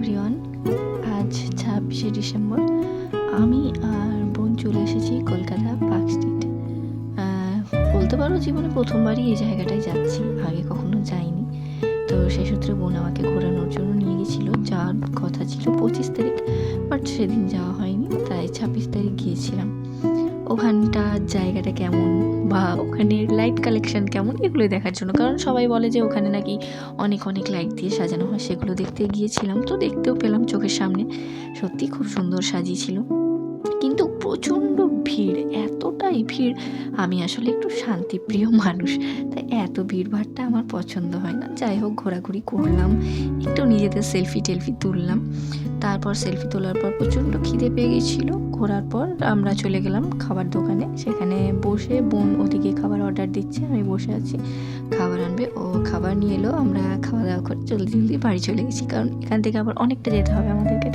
Everyone, আজ 26শে December. আমি আর বোন চলে এসেছি কলকাতা পার্ক স্ট্রিট। বলতে পারো জীবনে প্রথমবারই এই জায়গাটায় যাচ্ছি, আগে কখনো যাইনি। তো সেই সূত্রে বোন আমাকে ঘোরানোর জন্য নিয়ে গেছিলো। যাওয়ার কথা ছিল 25 তারিখ, বাট সেদিন যাওয়া হয়নি, তাই 26 তারিখ গিয়েছিলাম। ওখানটার জায়গাটা কেমন বা ওখানে লাইট কালেকশন কেমন এগুলো দেখার জন্য, কারণ সবাই বলে যে ওখানে নাকি অনেক অনেক লাইট দিয়ে সাজানো হয়। সেগুলো দেখতে গিয়েছিলাম, তো দেখতেও পেলাম চোখের সামনে। সত্যি খুব সুন্দর সাজিয়েছিল, কিন্তু প্রচণ্ড ভিড়, এতটাই ভিড়। আমি আসলে একটু শান্তিপ্রিয় মানুষ, তাই এত ভিড়ভাড়টা আমার পছন্দ হয় না। যাই হোক, ঘোরাঘুরি করলাম, একটু নিজেদের সেলফি টেলফি তুললাম। তারপর সেলফি তোলার পর প্রচণ্ড খিদে পেয়ে গেছিলো। ঘোরার পর আমরা চলে গেলাম খাবার দোকানে। সেখানে বসে বোন ওদিকে খাবার অর্ডার দিচ্ছে, আমি বসে আছি, খাবার আনবে। ও খাবার নিয়ে এলো, আমরা খাওয়া দাওয়া করে জলদি জলদি বাড়ি চলে গেছি, কারণ এখান থেকে আবার অনেকটা যেতে হবে আমাদেরকে।